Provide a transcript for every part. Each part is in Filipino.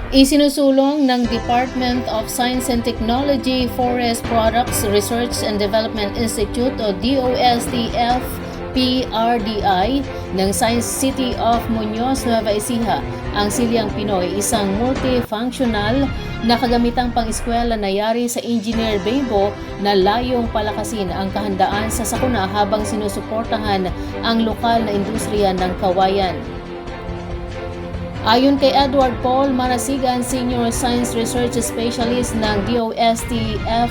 Isinusulong ng Department of Science and Technology, Forest Products Research and Development Institute o DOST-F PRDI ng Science City of Muñoz, Nueva Ecija ang Silyang Pinoy, isang multifunctional na kagamitang pang-eskwela na yari sa Engineer Bembo na layong palakasin ang kahandaan sa sakuna habang sinusuportahan ang lokal na industriya ng kawayan. Ayon kay Edward Paul Marasigan, Senior Science Research Specialist ng DOST-F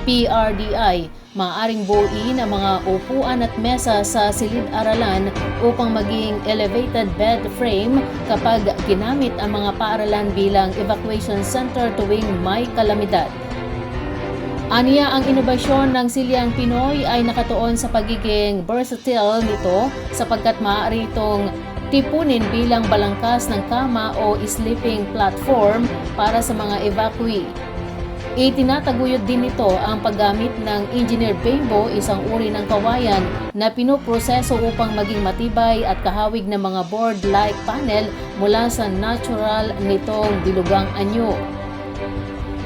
PRDI, maaaring buuin ang mga upuan at mesa sa silid-aralan upang maging elevated bed frame kapag ginamit ang mga paaralan bilang evacuation center tuwing may kalamidad. Aniya, ang inobasyon ng Silyang Pinoy ay nakatuon sa pagiging versatile nito sapagkat maaari itong tipunin bilang balangkas ng kama o sleeping platform para sa mga evacuee. Itinataguyod din nito ang paggamit ng Engineer Bembo, isang uri ng kawayan na pinoproseso upang maging matibay at kahawig ng mga board-like panel mula sa natural nitong dilugang anyo.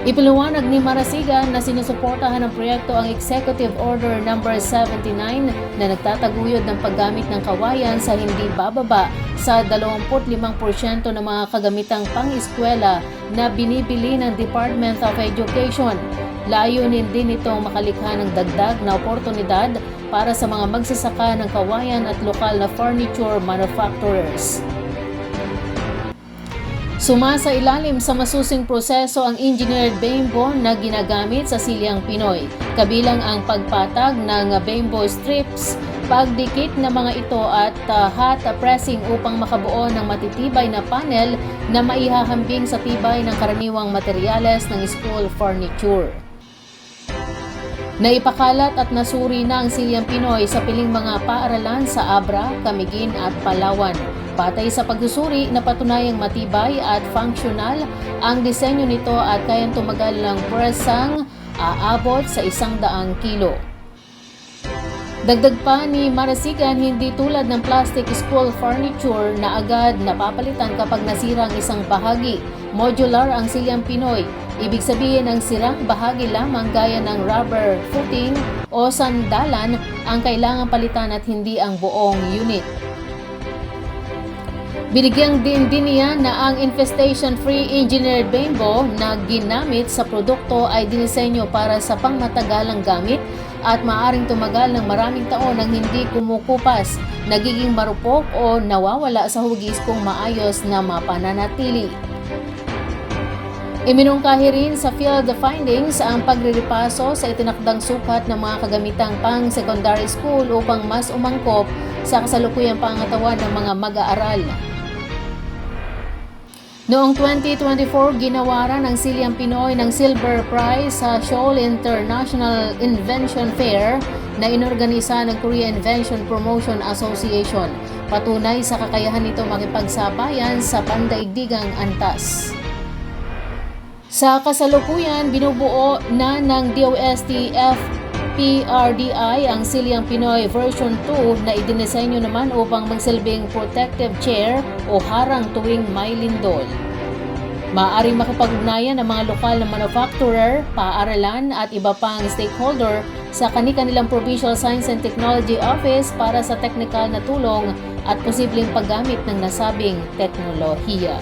Ipaliwanag ni Marasigan na sinusuportahan ng proyekto ang Executive Order No. 79 na nagtataguyod ng paggamit ng kawayan sa hindi bababa sa 25% ng mga kagamitang pang-eskwela na binibili ng Department of Education. Layunin din itong makalikha ng dagdag na oportunidad para sa mga magsasaka ng kawayan at lokal na furniture manufacturers. Sumasailalim sa masusing proseso ang Engineer Bembo na ginagamit sa Silyang Pinoy, kabilang ang pagpatag ng Bembo strips, pagdikit ng mga ito at hot pressing upang makabuo ng matitibay na panel na maihahambing sa tibay ng karaniwang materyales ng school furniture. Naipakalat at nasuri na ang Silyang Pinoy sa piling mga paaralan sa Abra, Camiguin at Palawan. Batay sa pagsusuri, napatunayang matibay at functional ang disenyo nito at kayang tumagal ng presang aabot sa 100 kilo. Dagdag pa ni Marasigan, hindi tulad ng plastic school furniture na agad napapalitan kapag nasira ang isang bahagi. Modular ang Silyang Pinoy. Ibig sabihin ang sirang bahagi lamang gaya ng rubber footing o sandalan ang kailangang palitan at hindi ang buong unit. Binigyang din niya na ang infestation-free Engineer Bembo na ginamit sa produkto ay dinisenyo para sa pangmatagalang gamit at maaaring tumagal ng maraming taon nang hindi kumukupas, nagiging marupok o nawawala sa hugis kung maayos na mapananatili. Iminungkahi rin sa field findings ang pagriripaso sa itinakdang sukat ng mga kagamitang pang-secondary school upang mas umangkop sa kasalukuyang pangangatawan ng mga mag-aaral. Noong 2024, ginawaran ng Silyang Pinoy ng Silver Prize sa Seoul International Invention Fair na inorganisa ng Korea Invention Promotion Association. Patunay sa kakayahan nito makipagsabayan sa pandaigdigang antas. Sa kasalukuyan, binubuo na ng DOST-F PRDI ang Silyang Pinoy version 2 na idinisenyo naman upang magsilbing protective chair o harang tuwing may lindol. Maaaring makipag-ugnayan ang mga lokal na manufacturer, paaralan at iba pang stakeholder sa kani-kanilang Provincial Science and Technology Office para sa teknikal na tulong at posibleng paggamit ng nasabing teknolohiya.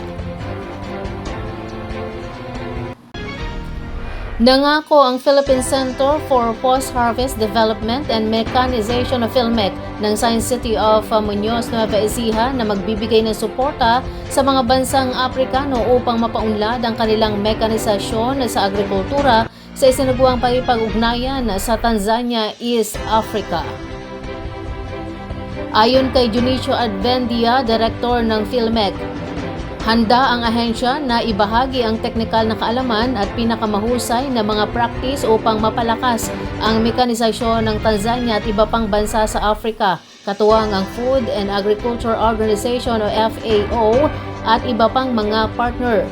Nangako ang Philippine Center for Post-Harvest Development and Mechanization of PhilMec ng Science City of Muñoz, Nueva Ecija na magbibigay ng suporta sa mga bansang Aprikano upang mapaunlad ang kanilang mekanisasyon sa agrikultura sa isinagawang pakikipag-ugnayan sa Tanzania, East Africa. Ayon kay Junicio Advendia, Direktor ng PhilMec, handa ang ahensya na ibahagi ang teknikal na kaalaman at pinakamahusay na mga practice upang mapalakas ang mekanisasyon ng Tanzania at iba pang bansa sa Africa, katuwang ang Food and Agriculture Organization o FAO at iba pang mga partner.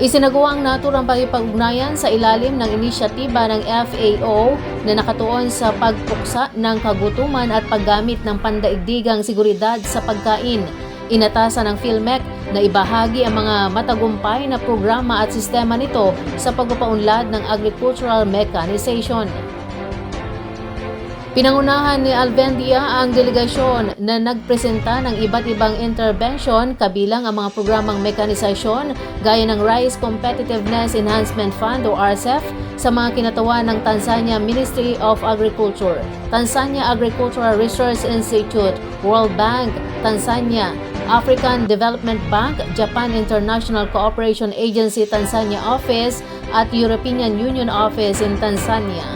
Isinagawa ang naturang pakikipag-ugnayan sa ilalim ng inisyatiba ng FAO na nakatuon sa pagpuksa ng kagutuman at paggamit ng pandaigdigang seguridad sa pagkain. Inatasan ng PhilMec na ibahagi ang mga matagumpay na programa at sistema nito sa pagpapaunlad ng agricultural mechanization. Pinangunahan ni Alvendia ang delegasyon na nagpresenta ng iba't ibang intervention kabilang ang mga programang mekanisasyon gaya ng Rice Competitiveness Enhancement Fund o RCEF sa mga kinatawan ng Tanzania Ministry of Agriculture, Tanzania Agricultural Research Institute, World Bank, Tanzania, African Development Bank, Japan International Cooperation Agency Tanzania Office at European Union Office in Tanzania.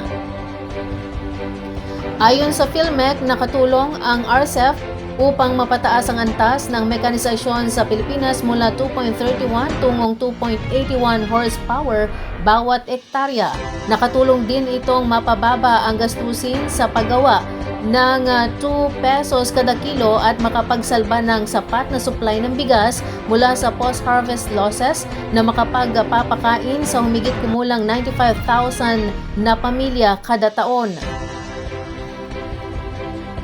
Ayon sa PhilMec, nakatulong ang RCEF upang mapataas ang antas ng mekanisasyon sa Pilipinas mula 2.31 tungong 2.81 horsepower bawat ektarya. Nakatulong din itong mapababa ang gastusin sa paggawa ng 2 pesos kada kilo at makapagsalba ng sapat na supply ng bigas mula sa post-harvest losses na makapagpapakain sa humigit kumulang 95,000 na pamilya kada taon.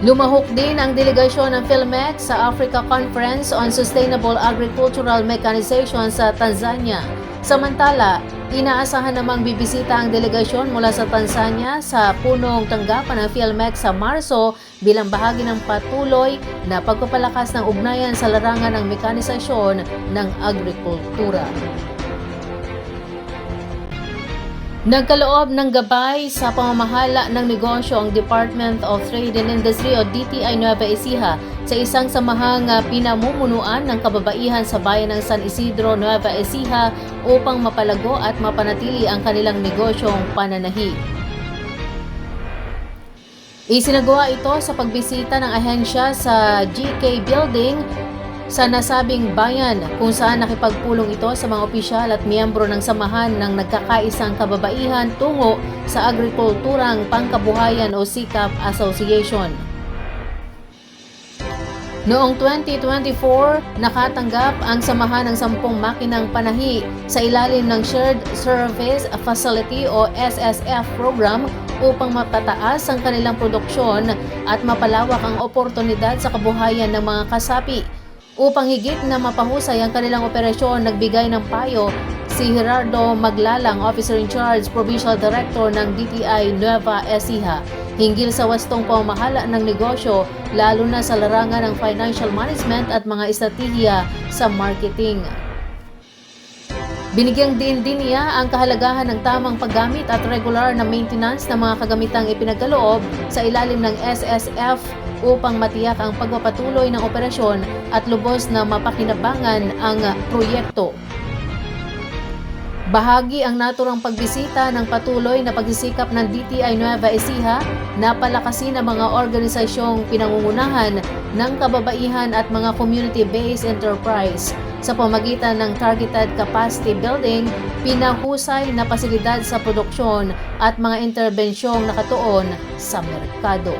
Lumahok din ang delegasyon ng PhilMec sa Africa Conference on Sustainable Agricultural Mechanization sa Tanzania. Samantala, inaasahan namang bibisita ang delegasyon mula sa Tanzania sa punong tanggapan ng PhilMec sa Marso bilang bahagi ng patuloy na pagpapalakas ng ugnayan sa larangan ng mekanisasyon ng agrikultura. Nagkaloob ng gabay sa pamamahala ng negosyo ang Department of Trade and Industry o DTI Nueva Ecija sa isang samahang pinamumunuan ng kababaihan sa bayan ng San Isidro, Nueva Ecija upang mapalago at mapanatili ang kanilang negosyong pananahi. Isinagawa ito sa pagbisita ng ahensya sa GK Building sa nasabing bayan kung saan nakipagpulong ito sa mga opisyal at miyembro ng samahan ng nagkakaisang kababaihan tungo sa agrikulturang pangkabuhayan o SICAP Association. Noong 2024, nakatanggap ang samahan ng 10 makinang panahi sa ilalim ng Shared Service Facility o SSF program upang mapataas ang kanilang produksyon at mapalawak ang oportunidad sa kabuhayan ng mga kasapi. Upang higit na mapahusay ang kanilang operasyon, nagbigay ng payo si Gerardo Maglalang, Officer in Charge, Provincial Director ng DTI Nueva Ecija, hinggil sa wastong pamamahala ng negosyo, lalo na sa larangan ng financial management at mga estratehiya sa marketing. Binigyang din niya ang kahalagahan ng tamang paggamit at regular na maintenance ng mga kagamitang ipinagkaloob sa ilalim ng SSF upang matiyak ang pagpapatuloy ng operasyon at lubos na mapakinabangan ang proyekto. Bahagi ang naturang pagbisita ng patuloy na pagsisikap ng DTI Nueva Ecija na palakasin ang mga organisasyong pinangungunahan ng kababaihan at mga community-based enterprise sa pamagitan ng targeted capacity building, pinahusay na pasilidad sa produksyon at mga interbensyong nakatuon sa merkado.